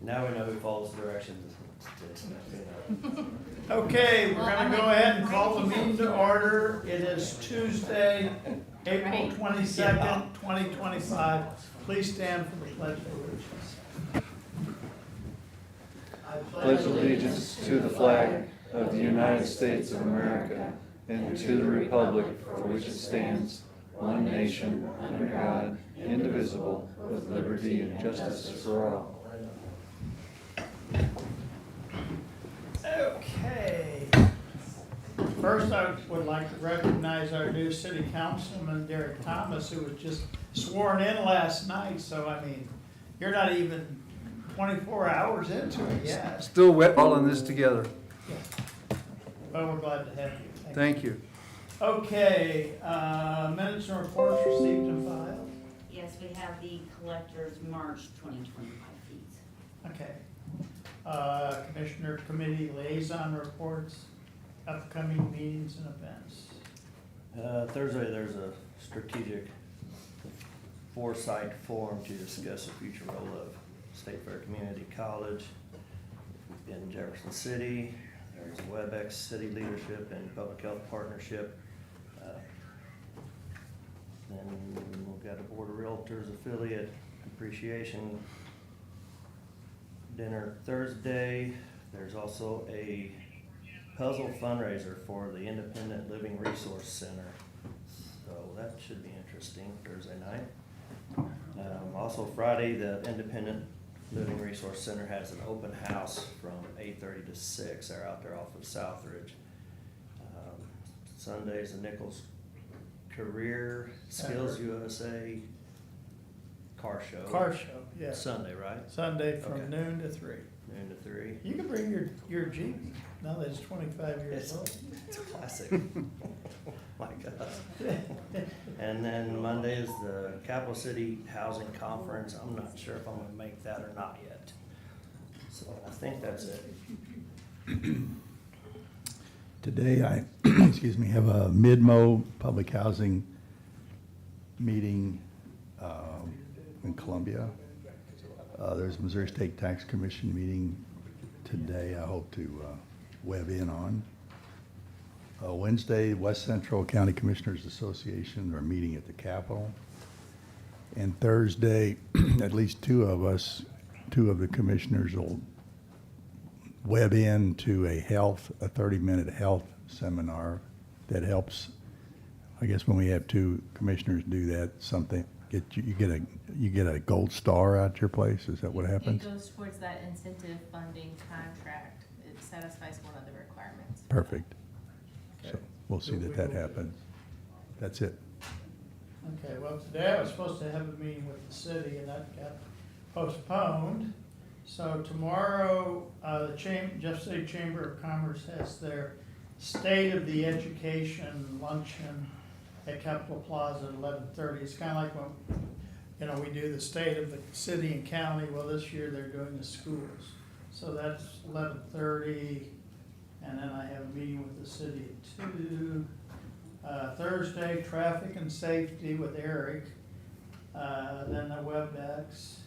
Now we know who follows directions. Okay, we're gonna go ahead and call the meeting to order. It is Tuesday, April 22nd, 2025. Please stand for the pledge of allegiance. Pledge allegiance to the flag of the United States of America and to the republic for which it stands, one nation, under God, indivisible, with liberty and justice for all. Okay. First, I would like to recognize our new city councilman, Derek Thomas, who was just sworn in last night. So, I mean, you're not even 24 hours into it yet. Still wet balling this together. But we're glad to have you. Thank you. Okay, minutes and reports received and filed. Yes, we have the collector's March 2025 fees. Okay. Commissioner committee liaison reports, upcoming meetings and events. Thursday, there's a strategic foresight forum to discuss the future role of State Fair Community College in Jefferson City. There's a WebEx City Leadership and Public Health Partnership. Then we've got a Board of Realtors affiliate appreciation dinner Thursday. There's also a puzzle fundraiser for the Independent Living Resource Center. So that should be interesting Thursday night. Also Friday, the Independent Living Resource Center has an open house from 8:30 to 6. They're out there off of Southridge. Sunday's the Nichols Career Skills USA car show. Car show, yeah. Sunday, right? Sunday from Okay. noon to 3. Noon to 3. You can bring your Jeep now that it's 25 years old. It's a classic. My God. And then Monday is the Capital City Housing Conference. I'm not sure if I'm gonna make that or not yet. So I think that's it. Today, I, excuse me, have a Midmo Public Housing meeting in Columbia. There's a Missouri State Tax Commission meeting today I hope to web in on. Wednesday, West Central County Commissioners Association are meeting at the Capitol. And Thursday, at least two of the commissioners will web in to a 30-minute health seminar that helps. I guess when we have two commissioners do that, you get a gold star out your place. Is that what happens? It goes towards that incentive funding contract. It satisfies one of the requirements. Perfect. So we'll see that happens. That's it. Okay, well, today I was supposed to have a meeting with the city and that got postponed. So tomorrow, the Jeff City Chamber of Commerce has their State of the Education luncheon at Capitol Plaza at 11:30. It's kind of like when, we do the state of the city and county. Well, this year they're doing the schools. So that's 11:30. And then I have a meeting with the city at 2. Thursday, traffic and safety with Eric. Then the WebEx.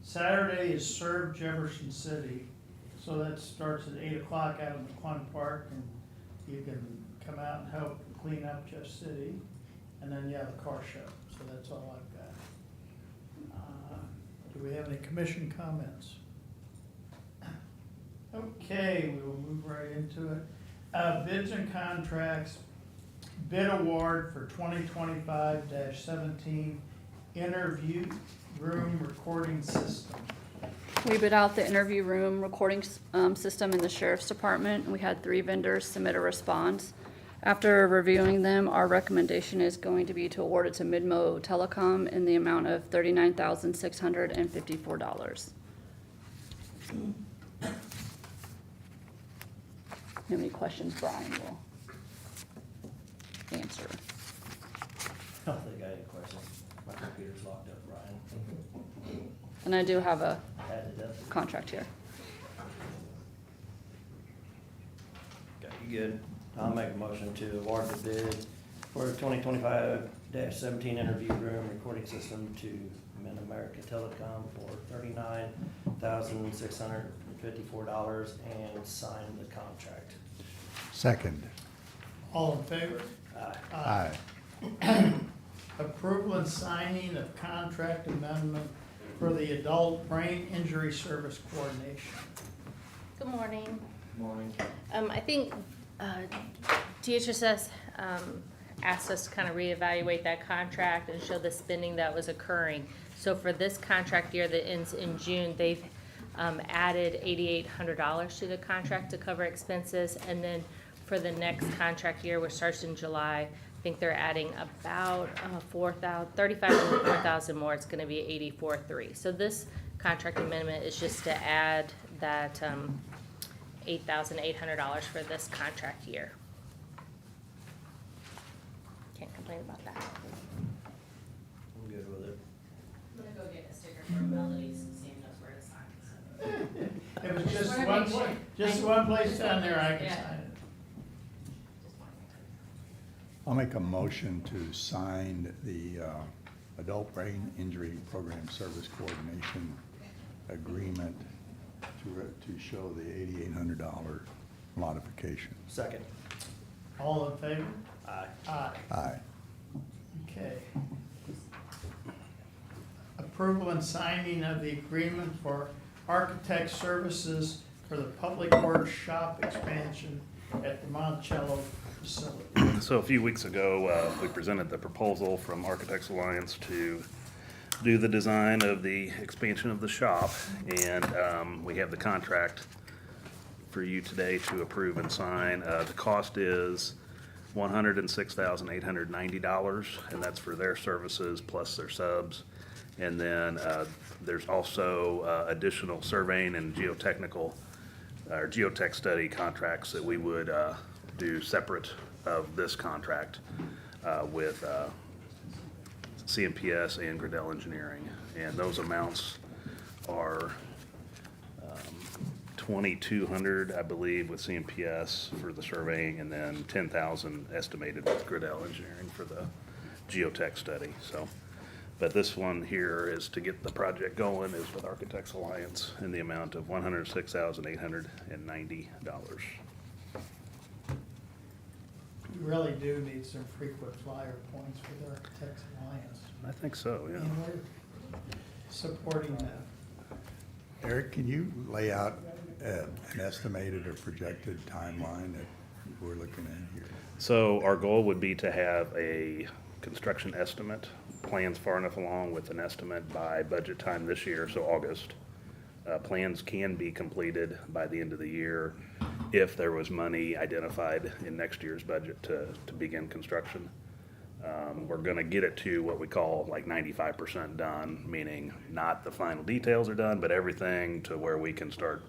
Saturday is Serve Jefferson City. So that starts at 8 o'clock out in McClung Park, and you can come out and help clean up Jeff City. And then, the car show. So that's all I've got. Do we have any commission comments? Okay, we will move right into it. Bids and contracts, bid award for 2025-17 interview room recording system. We bid out the interview room recording system in the sheriff's department. We had 3 vendors submit a response. After reviewing them, our recommendation is going to be to award it to Midmo Telecom in the amount of $39,654. If you have any questions, Brian will answer. I don't think I had any questions. My computer's locked up, Brian. And I do have a Had it up. contract here. Okay, you good? I'll make a motion to award the bid for the 2025-17 interview room recording system to Mid-America Telecom for $10,654 and sign the contract. Second. All in favor? Aye. Approval and signing of contract amendment for the Adult Brain Injury Service Coordination. Good morning. Morning. I think DHSS asked us to kind of reevaluate that contract and show the spending that was occurring. So for this contract year that ends in June, they've added $8,800 to the contract to cover expenses. And then for the next contract year, which starts in July, I think they're adding about 35,000 to 4,000 more. It's gonna be 84,300. So this contract amendment is just to add that $8,800 for this contract year. Can't complain about that. I'm good with it. I'm gonna go get a sticker for Melody, so Sam knows where to sign. It was Just just wanna one, make sure. just one place down there I can Yeah. sign it. I'll make a motion to sign the Adult Brain Injury Program Service Coordination Agreement to show the $8,800 modification. Second. All in favor? Aye. Aye. Aye. Okay. Approval and signing of the agreement for architect services for the Public Works Shop expansion at the Monticello facility. So a few weeks ago, we presented the proposal from Architects Alliance to do the design of the expansion of the shop, and we have the contract for you today to approve and sign. The cost is $106,890, and that's for their services plus their subs. And then there's also additional surveying and geotechnical, or geotech study contracts that we would do separate of this contract with CMPS and Gradell Engineering. And those amounts are $2,200, I believe, with CMPS for the surveying, and then $10,000 estimated with Gradell Engineering for the geotech study. So, but this one here is to get the project going, is with Architects Alliance in the amount of $106,890. We really do need some frequent flyer points for the Architects Alliance. I think so, yeah. And we're supporting that. Eric, can you lay out an estimated or projected timeline that we're looking at here? So our goal would be to have a construction estimate, plans far enough along with an estimate by budget time this year, so August. Plans can be completed by the end of the year if there was money identified in next year's budget to begin construction. We're gonna get it to what we call like 95% done, meaning not the final details are done, but everything to where we can start,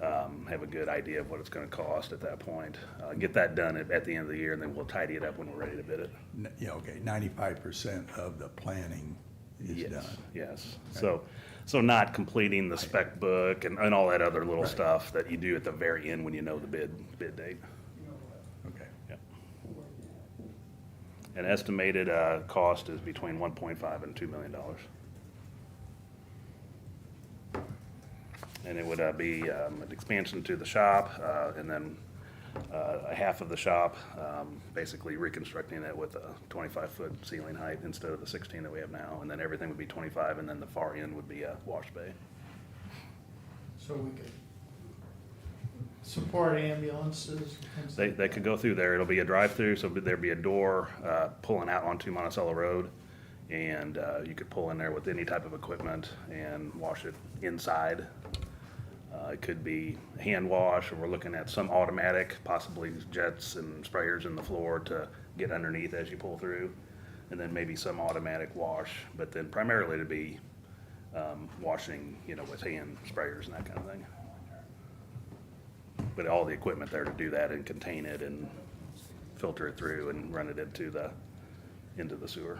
have a good idea of what it's gonna cost at that point. Get that done at the end of the year, and then we'll tidy it up when we're ready to bid it. Yeah, okay, 95% of the planning is Yes, done. yes. So not completing the spec book and all that other little Right. stuff that you do at the very end when you know the bid date. Okay. Yep. An estimated cost is between $1.5 and $2 million. And it would be an expansion to the shop, and then a half of the shop, basically reconstructing it with a 25-foot ceiling height instead of the 16 that we have now, and then everything would be 25, and then the far end would be a wash bay. So we could support ambulances and things like They could go through there. It'll be a drive-through, so there'd be a door pulling out onto Monticello Road, and you could pull in there with any type of equipment and wash it inside. It could be hand wash, or we're looking at some automatic, possibly jets and sprayers in the floor to get underneath as you pull through, and then maybe some automatic wash, but then primarily to be washing, with hand sprayers and that kind of thing. But all the equipment there to do that and contain it and filter it through and run it into the sewer.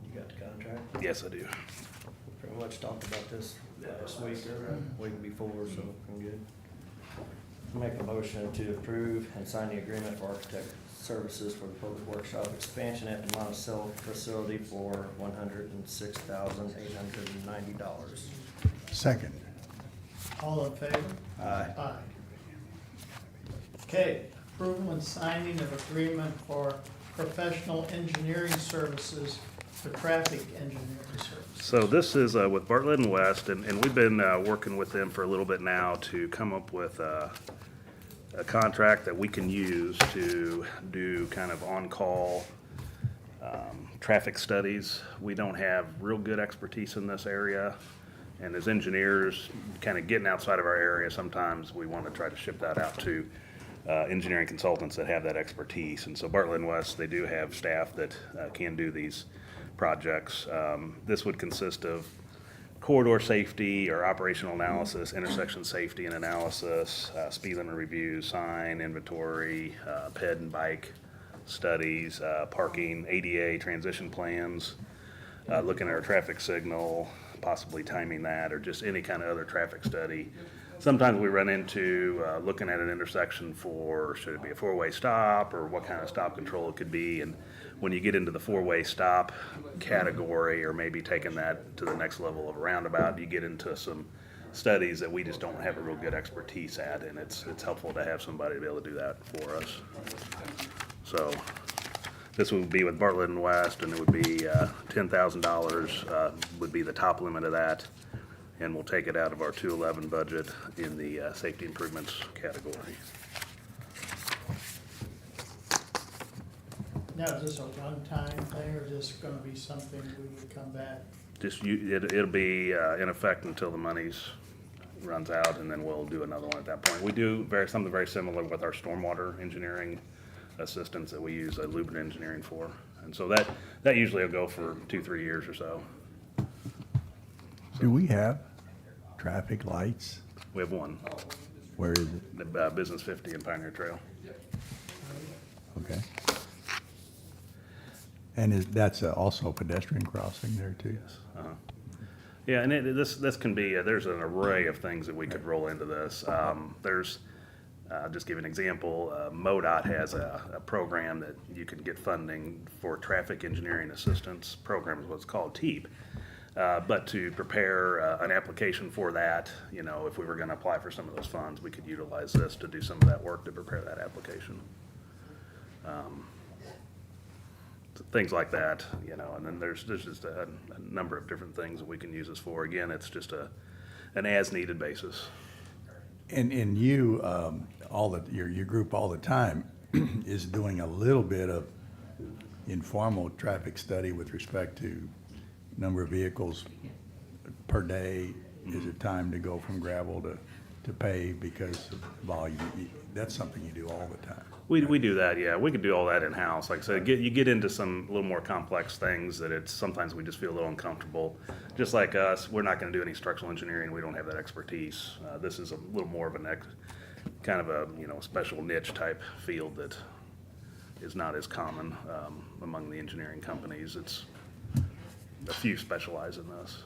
You got the contract? Yes, I do. Pretty much talked about this last week or week before, so I'm good. Make a motion to approve and sign the agreement for architect services for the public workshop expansion at the Monticello facility for $106,890. Second. All in favor? Aye. Aye. Okay, approval and signing of agreement for professional engineering services for traffic engineering services. So this is with Bartlett and West, and we've been working with them for a little bit now to come up with a contract that we can use to do kind of on-call traffic studies. We don't have real good expertise in this area, and as engineers, kind of getting outside of our area, sometimes we want to try to ship that out to engineering consultants that have that expertise. And so Bartlett and West, they do have staff that can do these projects. This would consist of corridor safety or operational analysis, intersection safety and analysis, speed limit reviews, sign inventory, ped and bike studies, parking, ADA transition plans, looking at our traffic signal, possibly timing that, or just any kind of other traffic study. Sometimes we run into looking at an intersection for, should it be a four-way stop, or what kind of stop control it could be. And when you get into the four-way stop category, or maybe taking that to the next level of a roundabout, you get into some studies that we just don't have a real good expertise at, and it's helpful to have somebody to be able to do that for us. So this would be with Bartlett and West, and it would be $10,000 would be the top limit of that. And we'll take it out of our 211 budget in the safety improvements category. Now, is this a one-time thing, or is this gonna be something we would come back? Just it'll be in effect until the monies runs out, and then we'll do another one at that point. We do something very similar with our stormwater engineering assistance that we use Lubin Engineering for. And so that usually will go for 2-3 years or so. Do we have traffic lights? We have one, Where is it? the Business 50 and Pioneer Trail. Okay. And that's also a pedestrian crossing there too? Uh-huh. Yeah, and this can be, there's an array of things that we could roll into this. Just give an example, MoDOT has a program that you can get funding for traffic engineering assistance program, is what's called TEEP. But to prepare an application for that, you know, if we were gonna apply for some of those funds, we could utilize this to do some of that work to prepare that application. Things like that, you know, and then there's just a number of different things that we can use this for. Again, it's just an as-needed basis. And you, your group all the time is doing a little bit of informal traffic study with respect to number of vehicles per day. Is it time to go from gravel to pave because of volume? That's something you do all the time. We do that, yeah. We could do all that in-house. Like I said, you get into some little more complex things that sometimes we just feel a little uncomfortable. Just like us, we're not gonna do any structural engineering. We don't have that expertise. This is a little more of kind of a, you know, special niche type field that is not as common among the engineering companies. It's a few specialize in this.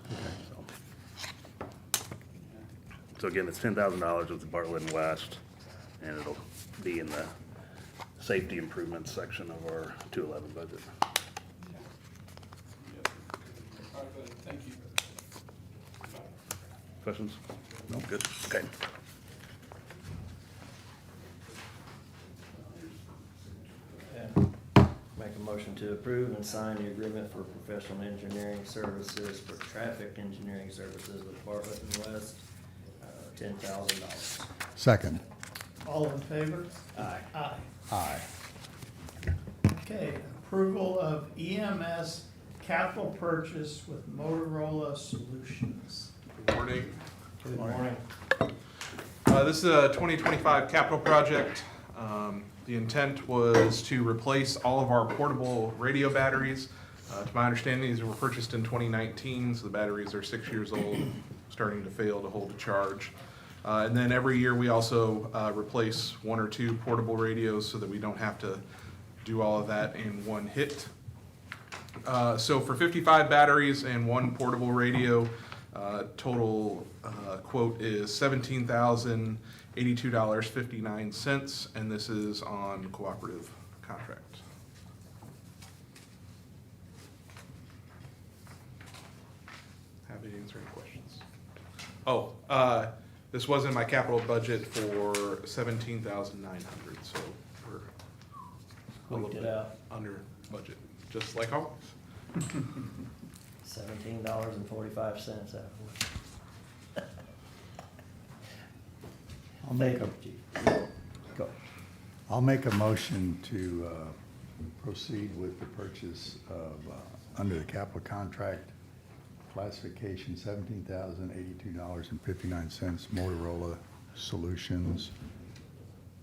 So again, it's $10,000 with the Bartlett and West, and it'll be in the safety improvements section of our 211 budget. Thank you. Questions? No, good, okay. Make a motion to approve and sign the agreement for professional engineering services for traffic engineering services with Bartlett and West, $10,000. Second. All in favor? Aye. Aye. Aye. Okay, approval of EMS capital purchase with Motorola Solutions. Good morning. Good morning. This is a 2025 capital project. The intent was to replace all of our portable radio batteries. To my understanding, these were purchased in 2019, so the batteries are 6 years old, starting to fail to hold a charge. And then every year we also replace 1 or 2 portable radios so that we don't have to do all of that in one hit. So for 55 batteries and 1 portable radio, total quote is $17,082.59, and this is on cooperative contract. Happy to answer any questions. This was in my capital budget for $17,900, so we're a little Squeaked it bit out. under budget, just like always. $17.45 out. I'll make a, Go. I'll make a motion to proceed with the purchase of, under the capital contract, classification $17,082.59, Motorola Solutions.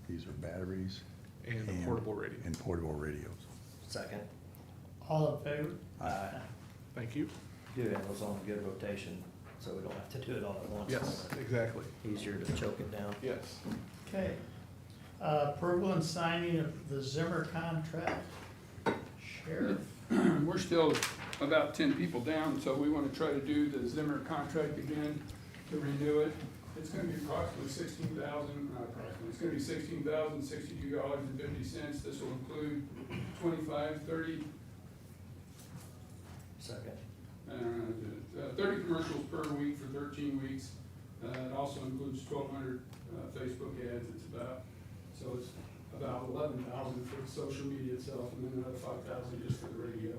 These are batteries. And the portable radio. And portable radios. Second. All in favor? Aye. Thank you. Do have those on a good rotation, so we don't have to do it all at once. Yes, exactly. Easier to choke it down. Yes. Okay. Approval and signing of the Zimmer contract. Sheriff, We're still about 10 people down, so we want to try to do the Zimmer contract again to renew it. It's going to be approximately it's going to be $16,062.50. This will include 25, 30, Second. 30 commercials per week for 13 weeks. It also includes 1,200 Facebook ads. It's about 11,000 for the social media itself, and then another 5,000 just for the radio.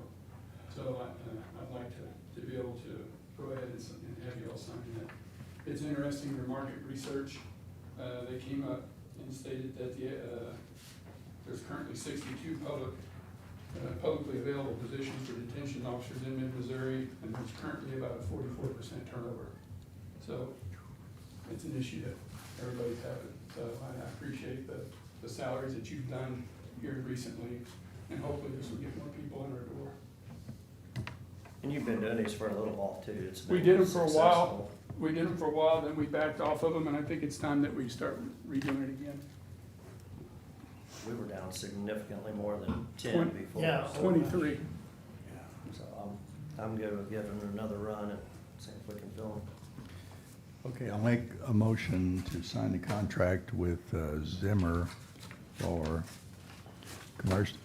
So I'd like to be able to go ahead and have you all sign that. It's interesting, their market research, they came up and stated that there's currently 62 publicly available positions for detention officers in mid-Missouri, and there's currently about a 44% turnover. So it's an issue that everybody's having. So I appreciate the salaries that you've done here recently, and hopefully this will get more people in our door. And you've been doing these for a little while too. It's We been did them for a while. successful. We did them for a while, then we backed off of them, and I think it's time that we start redoing it again. We were down significantly more than 10 Twen- before. yeah. 23. So I'm good with giving it another run and seeing if we can fill them. Okay, I'll make a motion to sign the contract with Zimmer for commercial,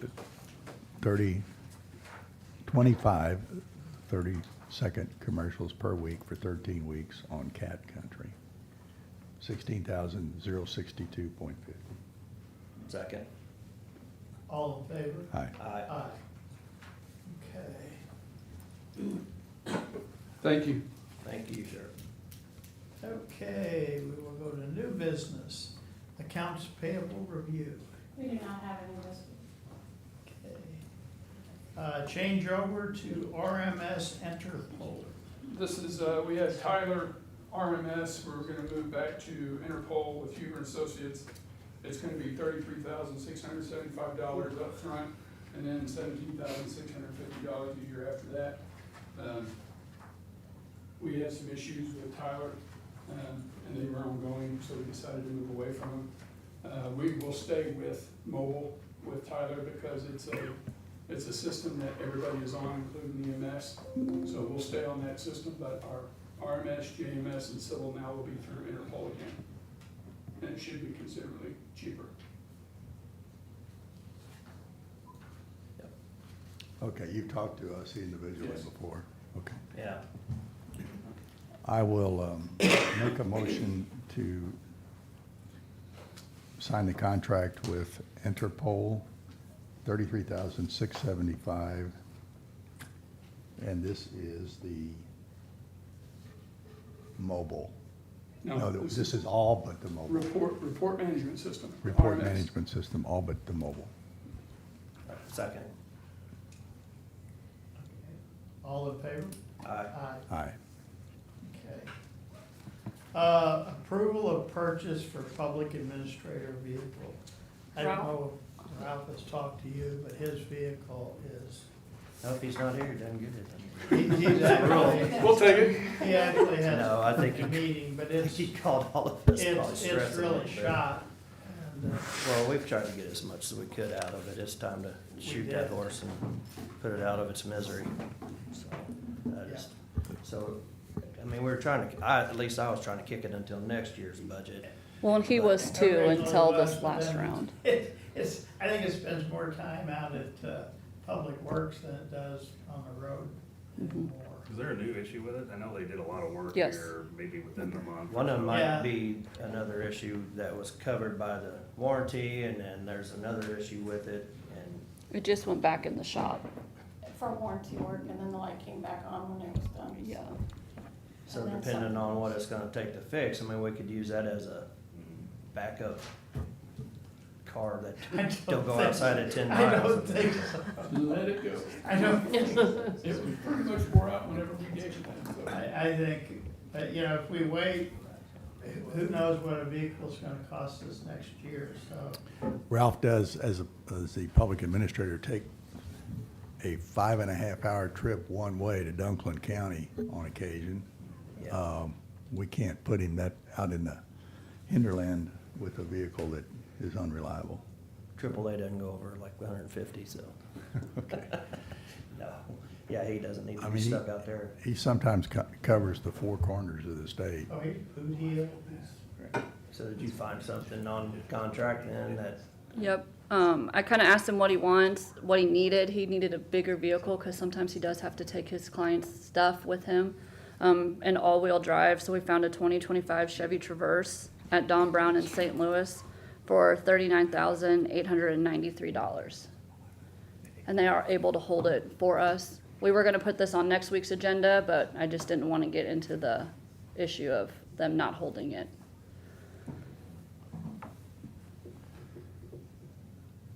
25 30-second commercials per week for 13 weeks on Cat Country. $16,062.50. Second. all in favor? Aye. Aye. Aye. Okay. Thank you. Thank you, Sheriff. Okay, we will go to new business, accounts payable review. We do not have any of this. Okay. Change over to RMS Interpol. This is, we had Tyler RMS, we're gonna move back to Interpol with Huber and Associates. It's gonna be $33,675 up front, and then $17,650 a year after that. We had some issues with Tyler, and they were ongoing, so we decided to move away from them. We will stay with mobile with Tyler because it's a system that everybody is on, including EMS. So we'll stay on that system, but our RMS, JMS, and Civil now will be through Interpol again. And it should be considerably cheaper. Okay, you've talked to us individually Yes. before. Okay. Yeah. I will make a motion to sign the contract with Interpol, $33,675. And this is the mobile. No, this is all but the mobile. Report management system. Report RMS. management system, all but the mobile. Second. All in favor? Aye. Aye. Okay. Approval of purchase for public administrator vehicle. I don't know if Ralph has talked to you, but his vehicle is, No, if he's not here, he doesn't get it. he's actually, We'll take it. he actually has No, I think a meeting, but it's, He called all of us. probably it's stressing a really little bit. shot. And, Well, we've tried to get as much as we could out of it. It's time to shoot that did. horse and put it out of its misery. So, I mean, we were trying to, at least I was trying to kick it until next year's budget. Well, and he was too Originally until was, this but last then round. It's, I think it spends more time out at Public Works than it does on the road Mhm. anymore. Is there a new issue with it? I know they did a lot of work Yes. here, maybe within the month. One of them Yeah. might be another issue that was covered by the warranty, and then there's another issue with it, and It just went back in the shop. For warranty work, and then the light came back on when it was done. Yeah. so And then depending something on what else. it's gonna take to fix, I mean, we could use that as a backup car I that don't don't go think outside so. at 10 I miles. don't think so. Let it go. I don't think It was pretty much wore out whenever we gave it that, so. I think, but you know, if we wait, who knows what a vehicle's gonna cost us next year, so. Ralph does, as the public administrator, take a 5.5 hour trip one way to Dunklin County on occasion. Yeah. We can't put him that out in the hinterland with a vehicle that is unreliable. AAA doesn't go over like 150, so. Okay. No, yeah, he doesn't need I to be mean, stuck out there. He sometimes covers the four corners of the state. Oh, he, food heel, So did you find something on contract then that, Yep. I kind of asked him what he wants, what he needed. He needed a bigger vehicle because sometimes he does have to take his client's stuff with him, and all-wheel drive. So we found a 2025 Chevy Traverse at Don Brown in St. Louis for $39,893. And they are able to hold it for us. We were going to put this on next week's agenda, but I just didn't want to get into the issue of them not holding it.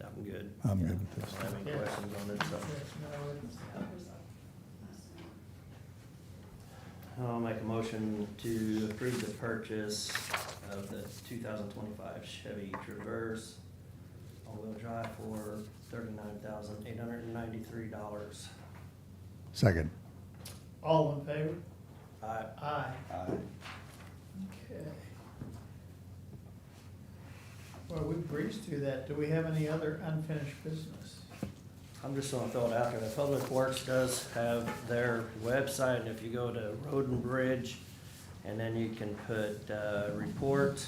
I'm good. I'm good with this. Don't have any Yeah. questions on it, so. I'll make a motion to approve the purchase of the 2025 Chevy Traverse all-wheel drive for $39,893. Second. all in favor? I, Aye. Okay. Well, we breezed through that. Do we have any other unfinished business? I'm just gonna throw it out there, the Public Works does have their website, and if you go to Road and Bridge, and then you can put, report,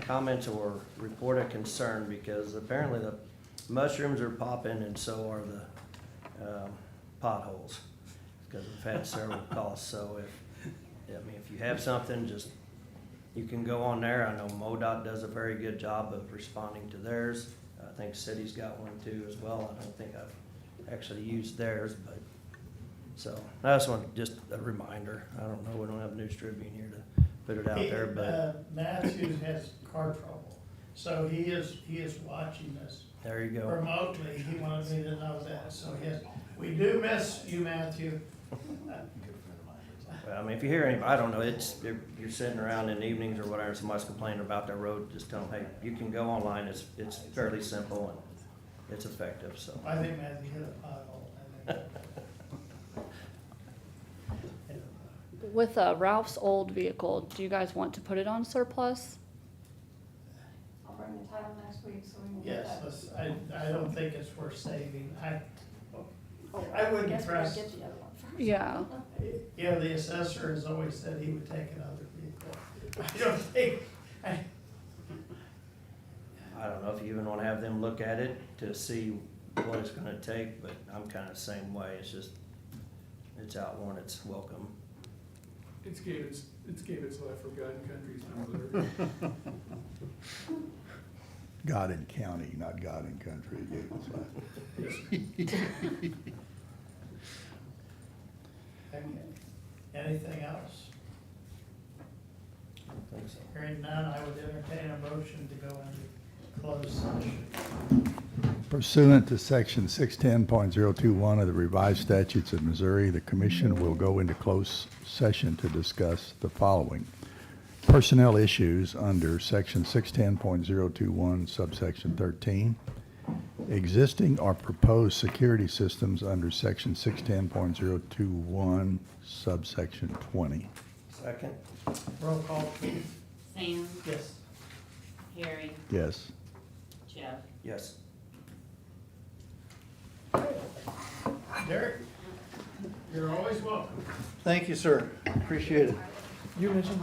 comments, or report a concern, because apparently the mushrooms are popping and so are the, potholes, because we've had several calls, so if you have something, just, you can go on there. I know MoDOT does a very good job of responding to theirs. I think City's got one too as well. I don't think I've actually used theirs, but, so, that's one, just a reminder. I don't know, we don't have News Tribune here to put it out there, but Matthews has car trouble, so he is watching this there you go. remotely. He wanted me to know that, so yes, we do miss you, Matthew. Well, I mean, if you hear any, I don't know, you're sitting around in the evenings or whatever, somebody's complaining about their road, just tell them, hey, you can go online, it's fairly simple and it's effective, so. I think Matthew hit a pothole. I think. With Ralph's old vehicle, do you guys want to put it on surplus? I'll bring the title next week, so we can get Yes, that. I don't think it's worth saving. I Oh, wouldn't guess we gotta trust, get the other one first. Yeah. you know, the assessor has always said he would take another vehicle. I don't think, I don't know if you even wanna have them look at it to see what it's gonna take, but I'm kinda the same way, it's just, it's outworn, it's welcome. It's gave its life for God and country's number. God in county, not God in country. okay. Anything else? I don't think so. Hearing none, I would entertain a motion to go into closed session. Pursuant to section 610.021 of the revised statutes of Missouri, the commission will go into closed session to discuss the following. Personnel issues under section 610.021 subsection 13. Existing or proposed security systems under section 610.021 subsection 20. Second? Roll call, please. Sam, Yes. Harry, Yes. Jeff. Yes. Derek, you're always welcome. Thank you, sir. Appreciate it. You mentioned